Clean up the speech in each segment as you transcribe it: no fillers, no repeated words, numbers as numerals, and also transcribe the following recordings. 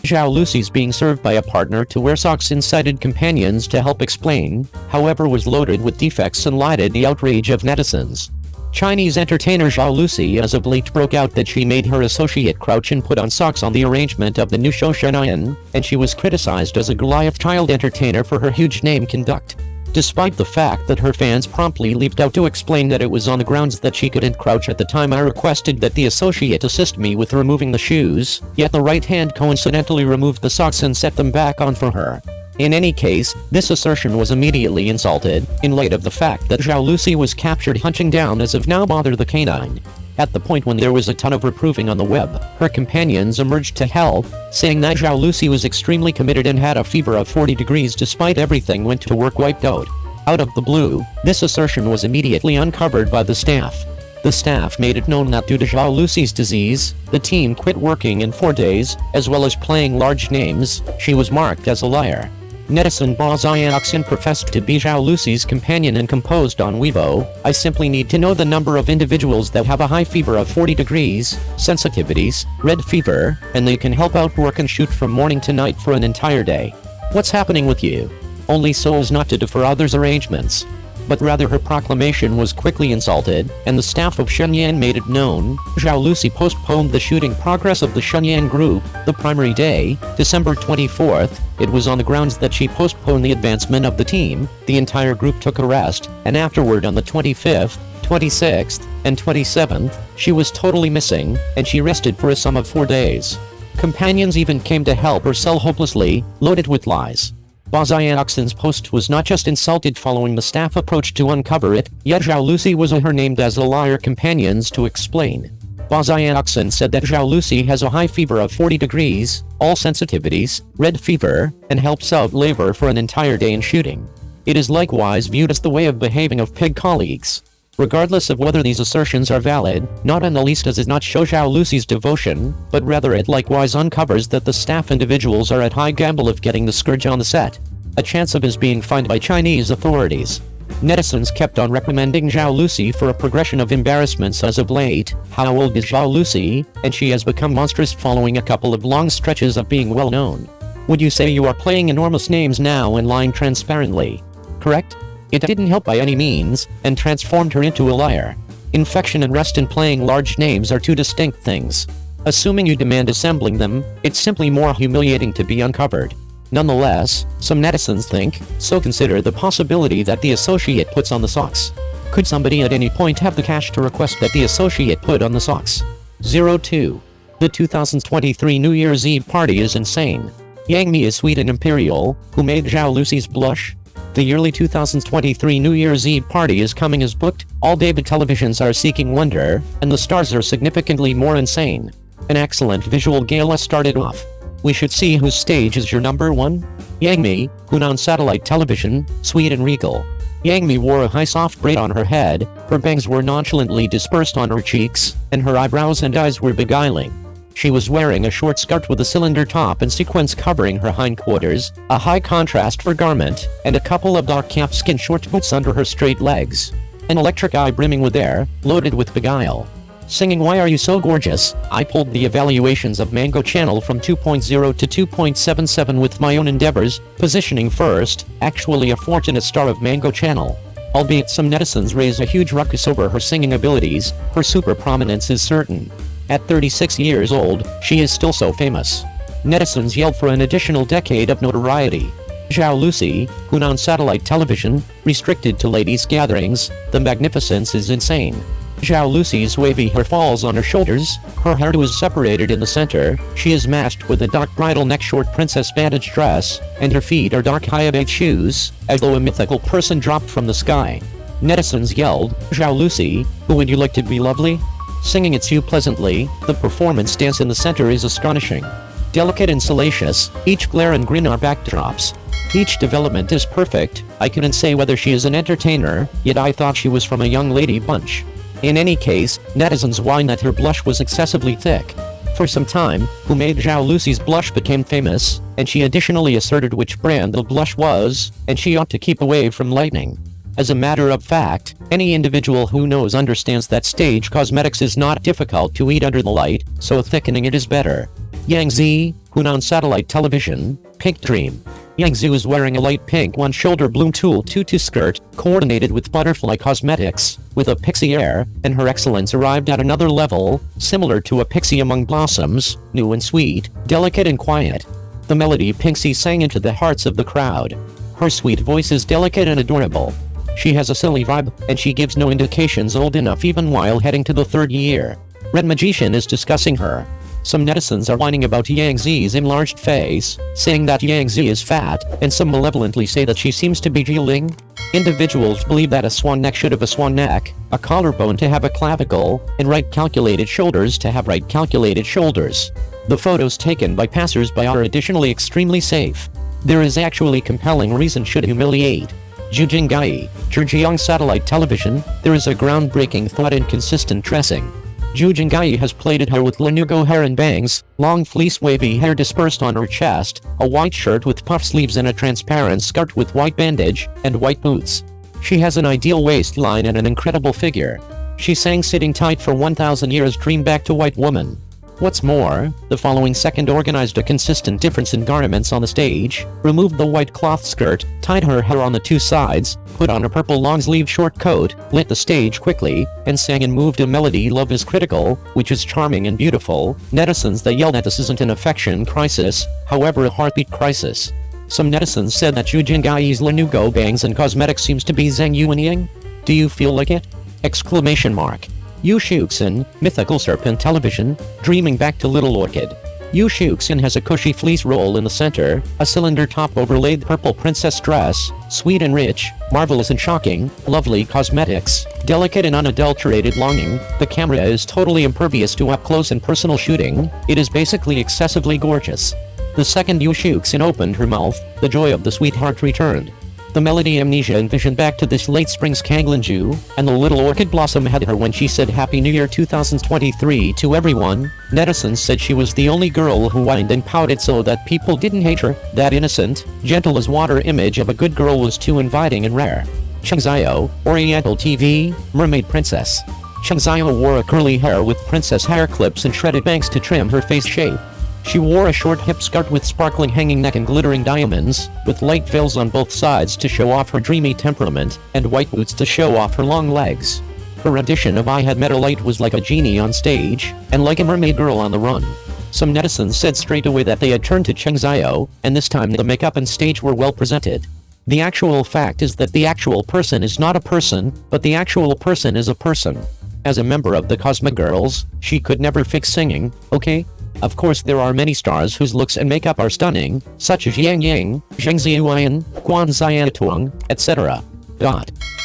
Zhao Lusi's being served by a partner to wear socks incited companions to help explain, however, was loaded with defects and lighted the outrage of netizens. Chinese entertainer Zhao Lusi as of late broke out that she made her associate crouch and put on socks on the arrangement of the new show Shenyan, and she was criticized as a Goliath child entertainer for her huge name conduct. Despite the fact that her fans promptly leaped out to explain that it was on the grounds that she couldn't crouch at the time, I requested that the associate assist me with removing the shoes, yet the right hand coincidentally removed the socks and set them back on for her. In any case, this assertion was immediately insulted, in light of the fact that Zhao Lusi was captured hunching down as of now bother the canine. At the point when there was a ton of reproving on the web, her companions emerged to help, saying that Zhao Lusi was extremely committed and had a fever of 40 degrees despite everything went to work wiped out. Out of the blue, this assertion was immediately uncovered by the staff. The staff made it known that due to Zhao Lusi's disease, the team quit working in 4 days, as well as playing large names. She was marked as a liar. Netizen Ba Xiaoxin professed to be Zhao Lusi's companion and composed on Weibo, "I simply need to know the number of individuals that have a high fever of 40 degrees, sensitivities, red fever, and they can help out work and shoot from morning to night for an entire day. What's happening with you? Only so as not to defer others' arrangements." But rather her proclamation was quickly insulted, and the staff of Shenyan made it known. Zhao Lusi postponed the shooting progress of the Shenyan group, the primary day, December 24th, it was on the grounds that she postponed the advancement of the team. The entire group took a rest, and afterward on the 25th, 26th, and 27th, she was totally missing, and she rested for a sum of 4 days. Companions even came to help her sell hopelessly, loaded with lies. Ba Xiaoxin's post was not just insulted following the staff approach to uncover it, yet Zhao Lusi was her named as a liar companions to explain. Ba Xiaoxin said that Zhao Lusi has a high fever of 40 degrees, all sensitivities, red fever, and helps out labor for an entire day in shooting. It is likewise viewed as the way of behaving of pig colleagues. Regardless of whether these assertions are valid, not in the least does it not show Zhao Lusi's devotion, but rather it likewise uncovers that the staff individuals are at high gamble of getting the scourge on the set. A chance of his being fined by Chinese authorities. Netizens kept on recommending Zhao Lusi for a progression of embarrassments as of late. How old is Zhao Lusi? And she has become monstrous following a couple of long stretches of being well known. Would you say you are playing enormous names now and lying transparently? Correct? It didn't help by any means, and transformed her into a liar. Infection and rest in playing large names are two distinct things. Assuming you demand assembling them, it's simply more humiliating to be uncovered. Nonetheless, some netizens think, so consider the possibility that the associate puts on the socks. Could somebody at any point have the cash to request that the associate put on the socks? 02. The 2023 New Year's Eve party is insane. Yang Mi is sweet and imperial, who made Zhao Lusi's blush. The yearly 2023 New Year's Eve party is coming as booked, all David televisions are seeking wonder, and the stars are significantly more insane. An excellent visual gala started off. We should see whose stage is your number one? Yang Mi, who on satellite television, sweet and regal. Yang Mi wore a high soft braid on her head, her bangs were nonchalantly dispersed on her cheeks, and her eyebrows and eyes were beguiling. She was wearing a short skirt with a cylinder top and sequins covering her hindquarters, a high contrast fur garment, and a couple of dark calfskin short boots under her straight legs. An electric eye brimming with air, loaded with beguile. Singing "Why Are You So Gorgeous?" I pulled the evaluations of Mango Channel from 2.0 to 2.77 with my own endeavors, positioning first, actually a fortunate star of Mango Channel. Albeit some netizens raise a huge ruckus over her singing abilities, her super prominence is certain. At 36 years old, she is still so famous. Netizens yelled for an additional decade of notoriety. Zhao Lusi, who on satellite television, restricted to ladies' gatherings, the magnificence is insane. Zhao Lusi's wavy hair falls on her shoulders, her hairdo is separated in the center, she is matched with a dark bridal neck short princess vantage dress, and her feet are dark high-abate shoes, as though a mythical person dropped from the sky. Netizens yelled, "Zhao Lusi, who would you like to be lovely?" Singing "It's You" pleasantly, the performance dance in the center is astonishing. Delicate and salacious, each glare and grin are backdrops. Each development is perfect. I couldn't say whether she is an entertainer, yet I thought she was from a young lady bunch. In any case, netizens whine that her blush was excessively thick. For some time, Who Made Zhao Lusi's blush became famous, and she additionally asserted which brand the blush was, and she ought to keep away from lightning. As a matter of fact, any individual who knows understands that stage cosmetics is not difficult to eat under the light, so thickening it is better. Yang Zi, Hunan Satellite Television, Pink Dream. Yang Zi was wearing a light pink one-shoulder bloom tulle tutu skirt, coordinated with butterfly cosmetics, with a pixie air, and her excellence arrived at another level, similar to a pixie among blossoms, new and sweet, delicate and quiet. The melody Pinksy sang into the hearts of the crowd. Her sweet voice is delicate and adorable. She has a silly vibe, and she gives no indications old enough even while heading to the third year. Red Magician is discussing her. Some netizens are whining about Yang Zi's enlarged face, saying that Yang Zi is fat, and some malevolently say that she seems to be jiling. Individuals believe that a swan neck should have a swan neck, a collarbone to have a clavicle, and right calculated shoulders to have right calculated shoulders. The photos taken by passers-by are additionally extremely safe. There is actually compelling reason should humiliate. Zhujinggai, Zhejiang Satellite Television, there is a groundbreaking thought in consistent dressing. Zhu Jinggai has plaited hair with lanugo hair and bangs, long fleece wavy hair dispersed on her chest, a white shirt with puff sleeves and a transparent skirt with white bandage, and white boots. She has an ideal waistline and an incredible figure. She sang Sitting Tight for 1,000 Years Dream Back to White Woman. What's more, the following second organized a consistent difference in garments on the stage, removed the white cloth skirt, tied her hair on the two sides, put on a purple long-sleeved short coat, lit the stage quickly, and sang and moved a melody Love is Critical, which is charming and beautiful. Netizens that yelled that this isn't an affection crisis, however a heartbeat crisis. Some netizens said that Zhu Jinggai's lanugo bangs and cosmetics seems to be Zhang Yuanying. Do you feel like it? Exclamation mark. Yu Shuxin, Mythical Serpent Television, Dreaming Back to Little Orchid. Yu Shuxin has a cushy fleece roll in the center, a cylinder top overlaid purple princess dress, sweet and rich, marvelous and shocking, lovely cosmetics, delicate and unadulterated longing. The camera is totally impervious to up-close and personal shooting. It is basically excessively gorgeous. The second Yu Shuxin opened her mouth, the joy of the sweetheart returned. The melody Amnesia envisioned back to this late spring's Kanglinju, and the little orchid blossom had her when she said Happy New Year 2023 to everyone. Netizens said she was the only girl who whined and pouted so that people didn't hate her. That innocent, gentle as water image of a good girl was too inviting and rare. Cheng Xiao, Oriental TV, Mermaid Princess. Cheng Xiao wore a curly hair with princess hair clips and shredded bangs to trim her face shape. She wore a short hip skirt with sparkling hanging neck and glittering diamonds, with light veils on both sides to show off her dreamy temperament, and white boots to show off her long legs. Her rendition of I Had Met a Light was like a genie on stage, and like a mermaid girl on the run. Some netizens said straight away that they had turned to Cheng Xiao, and this time the makeup and stage were well presented. The actual fact is that the actual person is not a person, but the actual person is a person. As a member of the Cosmic Girls, she could never fix singing, okay? Of course there are many stars whose looks and makeup are stunning, such as Yang Yang, Zheng Ziyuan, Guan Xiantuang, etc.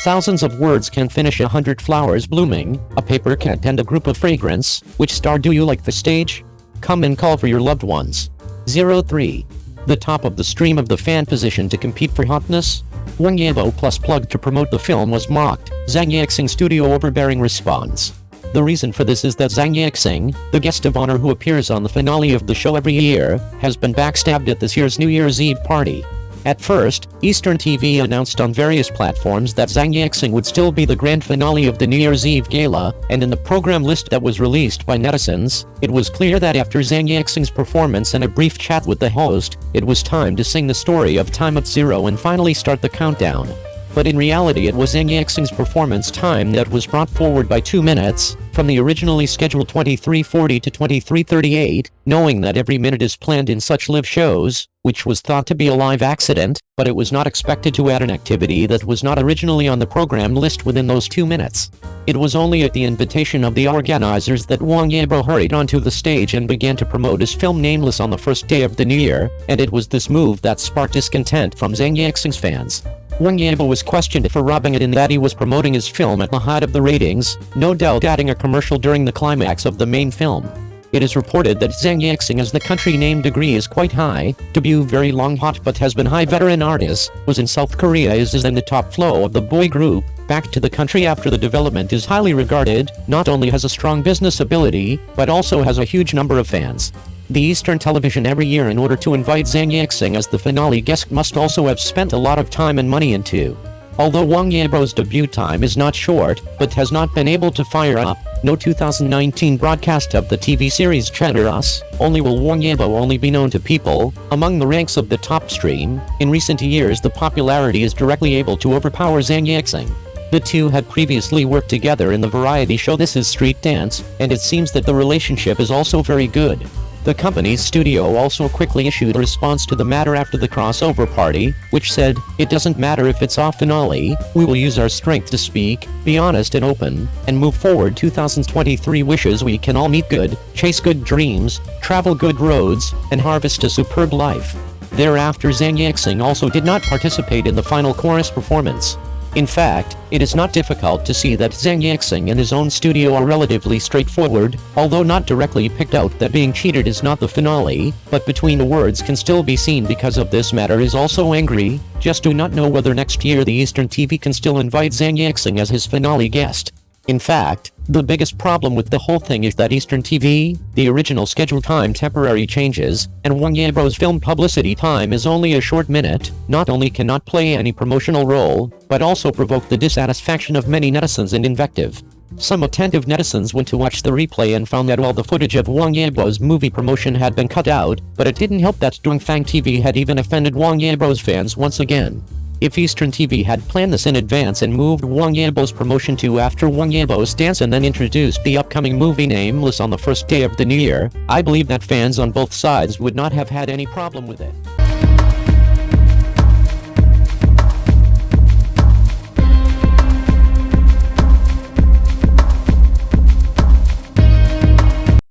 Thousands of words can finish 100 flowers blooming, a paper cut and a group of fragrance. Which star do you like the stage? Come and call for your loved ones. 03. The top of the stream of the fan position to compete for hotness? Wang Yibo plus plug to promote the film was mocked. Zhang Yixing studio overbearing response. The reason for this is that Zhang Yixing, the guest of honor who appears on the finale of the show every year, has been backstabbed at this year's New Year's Eve party. At first, Eastern TV announced on various platforms that Zhang Yixing would still be the grand finale of the New Year's Eve gala, and in the program list that was released by netizens, it was clear that after Zhang Yixing's performance and a brief chat with the host, it was time to sing the story of Time at Zero and finally start the countdown. But in reality it was Zhang Yixing's performance time that was brought forward by 2 minutes, from the originally scheduled 23:40 to 23:38, knowing that every minute is planned in such live shows, which was thought to be a live accident, but it was not expected to add an activity that was not originally on the program list within those 2 minutes. It was only at the invitation of the organizers that Wang Yibo hurried onto the stage and began to promote his film Nameless on the first day of the new year, and it was this move that sparked discontent from Zhang Yixing's fans. Wang Yibo was questioned for robbing it in that he was promoting his film at the height of the ratings, no doubt adding a commercial during the climax of the main film. It is reported that Zhang Yixing, as the country name degree is quite high, debut very long hot but has been high veteran artist, was in South Korea is in the top flow of the boy group, back to the country after the development is highly regarded, not only has a strong business ability, but also has a huge number of fans. The Eastern Television every year in order to invite Zhang Yixing as the finale guest must also have spent a lot of time and money into Although Wang Yibo's debut time is not short, but has not been able to fire up, no 2019 broadcast of the TV series Cheddar Us, only will Wang Yibo only be known to people among the ranks of the top stream. In recent years the popularity is directly able to overpower Zhang Yixing. The two had previously worked together in the variety show This Is Street Dance, and it seems that the relationship is also very good. The company's studio also quickly issued a response to the matter after the crossover party, which said, "It doesn't matter if it's off finale, we will use our strength to speak, be honest and open, and move forward. 2023 wishes we can all meet good, chase good dreams, travel good roads, and harvest a superb life." Thereafter Zhang Yixing also did not participate in the final chorus performance. In fact, it is not difficult to see that Zhang Yixing and his own studio are relatively straightforward, although not directly picked out that being cheated is not the finale, but between the words can still be seen because of this matter is also angry, just do not know whether next year the Eastern TV can still invite Zhang Yixing as his finale guest. In fact, the biggest problem with the whole thing is that Eastern TV, the original scheduled time temporary changes, and Wang Yibo's film publicity time is only a short minute, not only cannot play any promotional role, but also provoke the dissatisfaction of many netizens and invective. Some attentive netizens went to watch the replay and found that all the footage of Wang Yibo's movie promotion had been cut out, but it didn't help that Dongfang TV had even offended Wang Yibo's fans once again. If Eastern TV had planned this in advance and moved Wang Yibo's promotion to after Wang Yibo's dance and then introduced the upcoming movie Nameless on the first day of the new year, I believe that fans on both sides would not have had any problem with it.